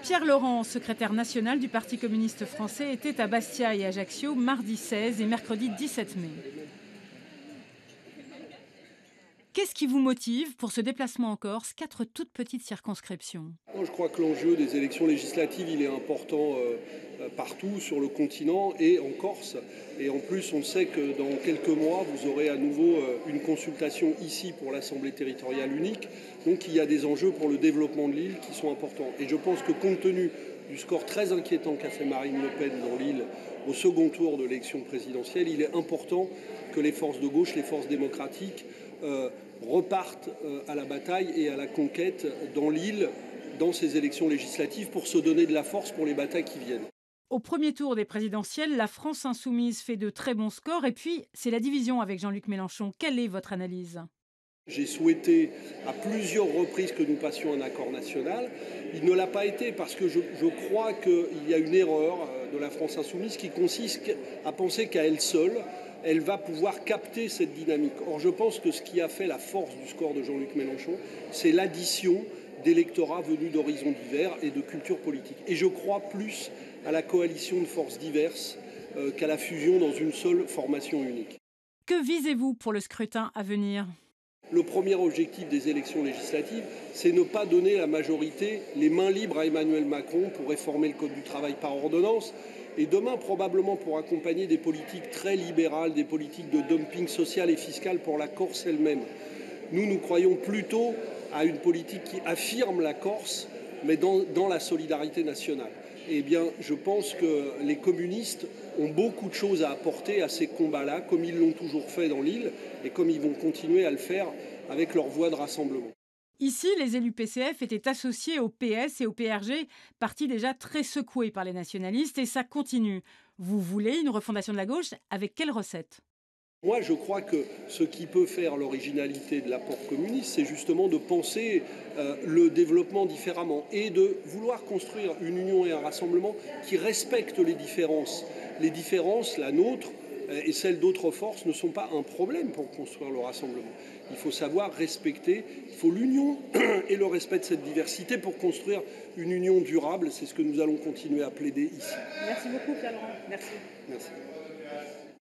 Pierre Laurent, secrétaire national du Parti communiste français, était à Bastia et Ajaccio mardi 16 et mercredi 17 mai. Qu'est-ce qui vous motive pour ce déplacement en Corse, 4 toutes petites circonscriptions? Je crois que l'enjeu des élections législatives, il est important partout sur le continent et en Corse. Et en plus, on sait que dans quelques mois, vous aurez à nouveau une consultation ici pour l'Assemblée territoriale unique. Donc il y a des enjeux pour le développement de l'île qui sont importants. Et je pense que compte tenu du score très inquiétant qu'a fait Marine Le Pen dans l'île au second tour de l'élection présidentielle, il est important que les forces de gauche, les forces démocratiques, repartent à la bataille et à la conquête dans l'île, dans ces élections législatives, pour se donner de la force pour les batailles qui viennent. Au premier tour des présidentielles, la France insoumise fait de très bons scores et puis c'est la division avec Jean-Luc Mélenchon. Quelle est votre analyse? J'ai souhaité à plusieurs reprises que nous passions un accord national. Il ne l'a pas été parce que je crois qu'il y a une erreur de la France insoumise qui consiste à penser qu'à elle seule, elle va pouvoir capter cette dynamique. Or, je pense que ce qui a fait la force du score de Jean-Luc Mélenchon, c'est l'addition d'électorats venus d'horizons divers et de cultures politiques. Et je crois plus à la coalition de forces diverses qu'à la fusion dans une seule formation unique. Que visez-vous pour le scrutin à venir? Le premier objectif des élections législatives, c'est ne pas donner la majorité, les mains libres à Emmanuel Macron pour réformer le Code du travail par ordonnance. Et demain, probablement pour accompagner des politiques très libérales, des politiques de dumping social et fiscal pour la Corse elle-même. Nous croyons plutôt à une politique qui affirme la Corse, mais dans la solidarité nationale. Eh bien, je pense que les communistes ont beaucoup de choses à apporter à ces combats-là, comme ils l'ont toujours fait dans l'île et comme ils vont continuer à le faire avec leur voie de rassemblement. Ici, les élus PCF étaient associés au PS et au PRG, partis déjà très secoués par les nationalistes, et ça continue. Vous voulez une refondation de la gauche? Avec quelle recette? Moi, je crois que ce qui peut faire l'originalité de l'apport communiste, c'est justement de penser le développement différemment et de vouloir construire une union et un rassemblement qui respectent les différences. Les différences, la nôtre et celles d'autres forces, ne sont pas un problème pour construire le rassemblement. Il faut savoir respecter, il faut l'union et le respect de cette diversité pour construire une union durable. C'est ce que nous allons continuer à plaider ici. Merci beaucoup, Pierre Laurent. Merci. Merci.